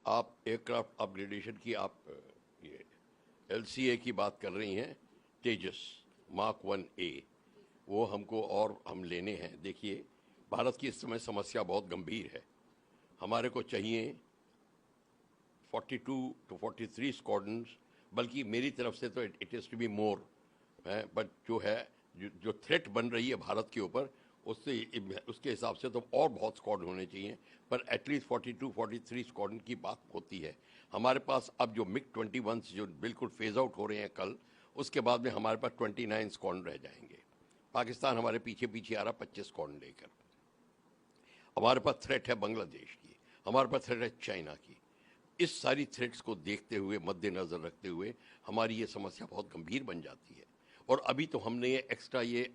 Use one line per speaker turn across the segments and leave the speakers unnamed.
आप aircraft upgradation की आप ये LCA की बात कर रही हैं, तेजस मार्क 1A, वो हमको और हम लेने हैं। देखिए, भारत की इस समय समस्या बहुत गंभीर है। हमारे को चाहिए 42 to 43 स्क्वाड्रन्स, बल्कि मेरी तरफ से तो it is to be more है, बट जो है जो थ्रेट बन रही है भारत के ऊपर, उसके हिसाब से तो और बहुत स्क्वाड होने चाहिए, पर एटलीस्ट 42-43 स्क्वाड्रन की बात होती है। हमारे पास अब जो MiG-21 जो बिल्कुल फेज आउट हो रहे हैं कल, उसके बाद में हमारे पास 29 स्क्वाड्रन रह जाएंगे। पाकिस्तान हमारे पीछे पीछे आ रहा 25 स्क्वाड्रन लेकर। हमारे पास थ्रेट है बांग्लादेश की, हमारे पास थ्रेट है चाइना की। इस सारी थ्रेट्स को देखते हुए, मद्देनज़र रखते हुए, हमारी ये समस्या बहुत गंभीर बन जाती है। और अभी तो हमने ये एक्स्ट्रा ये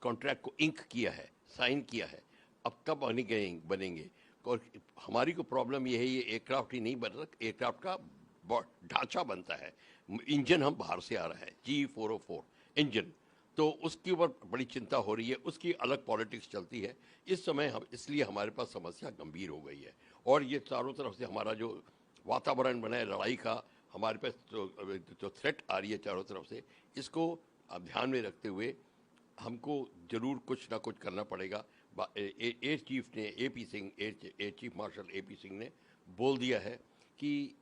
कॉन्ट्रैक्ट को इंक किया है, साइन किया है। अब कब बनेंगे? और हमारी को प्रॉब्लम ये है, ये एयरक्राफ्ट ही नहीं बन रहा, एयरक्राफ्ट का ढांचा बनता है। इंजन हम बाहर से आ रहा है, G404 इंजन, तो उसके ऊपर बड़ी चिंता हो रही है, उसकी अलग पॉलिटिक्स चलती है इस समय। हम इसलिए हमारे पास समस्या गंभीर हो गई है। और ये चारों तरफ से हमारा जो वातावरण बना है लड़ाई का, हमारे पास जो थ्रेट आ रही है चारों तरफ से, इसको अब ध्यान में रखते हुए हमको जरूर कुछ ना कुछ करना पड़ेगा। एयर चीफ ने, AP Singh, air chief marshal AP Singh ने बोल दिया है कि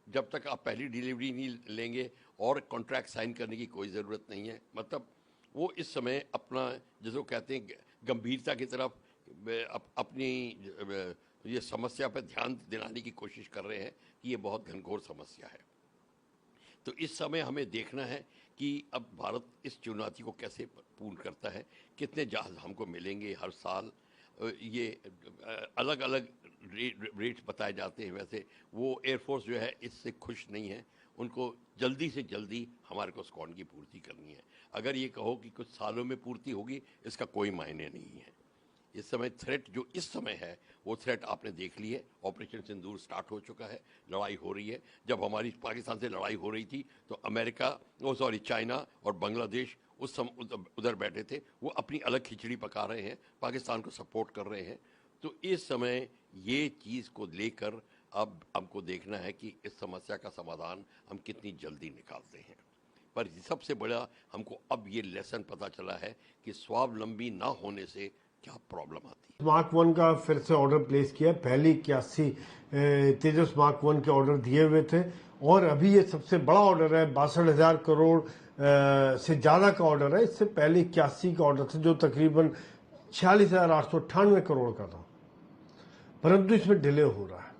जब तक आप पहली डिलीवरी नहीं लेंगे और कॉन्ट्रैक्ट साइन करने की कोई ज़रूरत नहीं है। मतलब वो इस समय अपना, जिसको कहते हैं, गंभीरता की तरफ अपनी ये समस्या पर ध्यान दिलाने की कोशिश कर रहे हैं कि ये बहुत घनघोर समस्या है। तो इस समय हमें देखना है कि अब भारत इस चुनौती को कैसे पूर्ण करता है। कितने जहाज़ हमको मिलेंगे हर साल, ये अलग अलग रेट्स बताए जाते हैं। वैसे वो एयरफोर्स जो है इससे खुश नहीं है, उनको जल्दी से जल्दी हमारे को स्क्वाड्रन की पूर्ति करनी है। अगर ये कहो कि कुछ सालों में पूर्ति होगी, इसका कोई मायने नहीं है। इस समय थ्रेट जो इस समय है, वो थ्रेट आपने देख ली है। ऑपरेशन सिंदूर स्टार्ट हो चुका है, लड़ाई हो रही है। जब हमारी पाकिस्तान से लड़ाई हो रही थी तो चाइना और बांग्लादेश उस समय उधर बैठे थे, वो अपनी अलग खिचड़ी पका रहे हैं, पाकिस्तान को सपोर्ट कर रहे हैं। तो इस समय ये चीज़ को लेकर अब हमको देखना है कि इस समस्या का समाधान हम कितनी जल्दी निकालते हैं। पर सबसे बड़ा हमको अब ये लेसन पता चला है कि स्वावलंबी ना होने से क्या प्रॉब्लम आती है।
मार्क 1 का फिर से ऑर्डर प्लेस किया। पहले 81 तेजस मार्क 1 के ऑर्डर दिए हुए थे और अभी ये सबसे बड़ा ऑर्डर है। 62,000 करोड़ से ज़्यादा का ऑर्डर है। इससे पहले 81 का ऑर्डर था जो तकरीबन 46,898 करोड़ का था, परंतु इसमें डिले हो रहा है।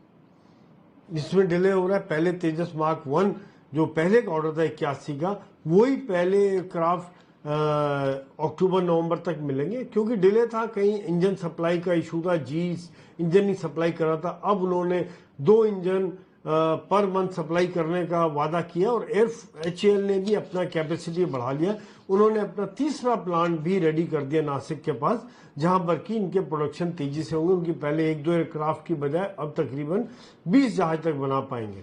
पहले तेजस मार्क 1 जो पहले का ऑर्डर था 81 का, वही पहले एयरक्राफ्ट अक्टूबर नवंबर तक मिलेंगे, क्योंकि डिले था। कहीं इंजन सप्लाई का इशू था, इंजन नहीं सप्लाई कर रहा था। अब उन्होंने 2 इंजन पर मंथ सप्लाई करने का वादा किया और HAL ने भी अपना कैपेसिटी बढ़ा लिया। उन्होंने अपना तीसरा प्लांट भी रेडी कर दिया नासिक के पास, जहां पर कि इनके प्रोडक्शन तेजी से होंगे। उनकी पहले 1-2 एयरक्राफ्ट की बजाय अब तकरीबन 20 जहाज तक बना पाएंगे।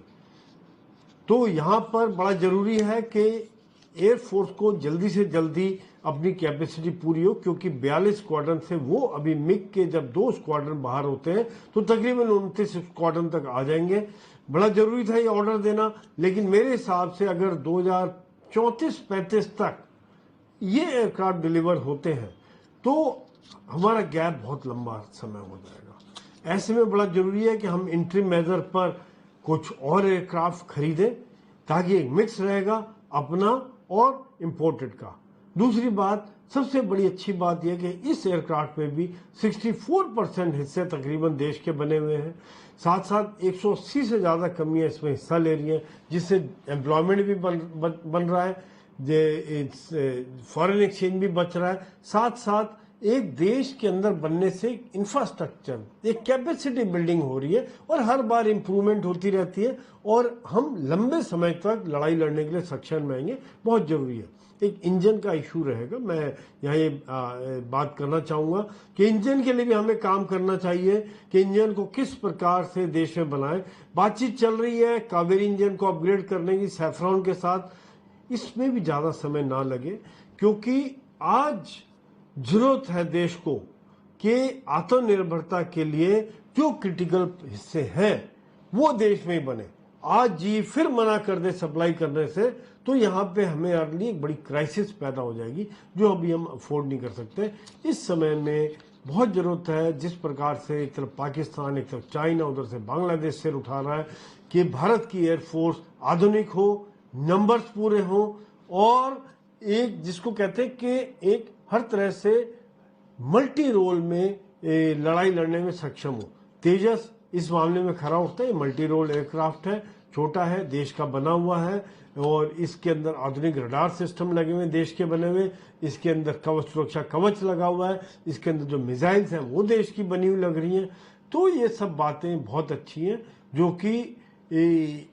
तो यहां पर बड़ा जरूरी है कि एयरफोर्स को जल्दी से जल्दी अपनी कैपेसिटी पूरी हो, क्योंकि 42 स्क्वाड्रन से वो अभी मिग के जब 2 स्क्वाड्रन बाहर होते हैं तो तकरीबन 29 स्क्वाड्रन तक आ जाएंगे। बड़ा जरूरी था ये ऑर्डर देना, लेकिन मेरे हिसाब से अगर 2034-35 तक ये एयरक्राफ्ट डिलीवर होते हैं तो हमारा गैप बहुत लंबा समय हो जाएगा। ऐसे में बड़ा जरूरी है कि हम इंट्रीम मेजर पर कुछ और एयरक्राफ्ट खरीदें, ताकि एक मिक्स रहेगा अपना और इंपोर्टेड का। दूसरी बात, सबसे बड़ी अच्छी बात यह कि इस एयरक्राफ्ट में भी 64% हिस्से तकरीबन देश के बने हुए हैं। साथ साथ 180 से ज़्यादा कंपनियां इसमें हिस्सा ले रही हैं, जिससे एम्प्लॉयमेंट भी बन रहा है, फॉरेन एक्सचेंज भी बच रहा है। साथ साथ एक देश के अंदर बनने से इंफ्रास्ट्रक्चर, एक कैपेसिटी बिल्डिंग हो रही है और हर बार इंप्रूवमेंट होती रहती है और हम लंबे समय तक लड़ाई लड़ने के लिए सक्षम रहेंगे। बहुत जरूरी है। एक इंजन का इशू रहेगा। मैं यहाँ ये बात करना चाहूँगा कि इंजन के लिए भी हमें काम करना चाहिए कि इंजन को किस प्रकार से देश में बनाएं। बातचीत चल रही है कावेरी इंजन को अपग्रेड करने की सैफ्रॉन के साथ। इसमें भी ज़्यादा समय ना लगे, क्योंकि आज जरूरत है देश को कि आत्मनिर्भरता के लिए जो क्रिटिकल हिस्से हैं वो देश में ही बने। आज जी फिर मना कर दे सप्लाई करने से तो यहाँ पे हमें अर्ली एक बड़ी क्राइसिस पैदा हो जाएगी जो अभी हम अफोर्ड नहीं कर सकते। इस समय में बहुत जरूरत है, जिस प्रकार से एक तरफ पाकिस्तान, एक तरफ चाइना, उधर से बांग्लादेश सिर उठा रहा है, कि भारत की एयरफोर्स आधुनिक हो, नंबर्स पूरे हो और एक जिसको कहते हैं कि एक हर तरह से मल्टी रोल में लड़ाई लड़ने में सक्षम हो। तेजस इस मामले में खरा उठता है। मल्टी रोल एयरक्राफ्ट है, छोटा है, देश का बना हुआ है और इसके अंदर आधुनिक रडार सिस्टम लगे हुए हैं देश के बने हुए, इसके अंदर कवच सुरक्षा कवच लगा हुआ है, इसके अंदर जो मिसाइल्स हैं वो देश की बनी हुई लग रही हैं। तो ये सब बातें बहुत अच्छी हैं जो कि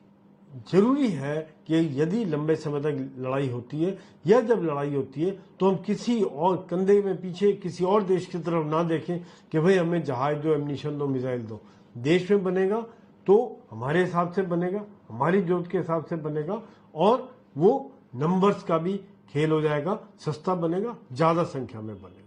जरूरी है कि यदि लंबे समय तक लड़ाई होती है या जब लड़ाई होती है तो हम किसी और कंधे में पीछे किसी और देश की तरफ ना देखें कि भाई हमें जहाज दो, एम्यूनिशन दो, मिसाइल दो। देश में बनेगा तो हमारे हिसाब से बनेगा, हमारी जरूरत के हिसाब से बनेगा और वो नंबर्स का भी खेल हो जाएगा, सस्ता बनेगा, ज्यादा संख्या में बनेगा।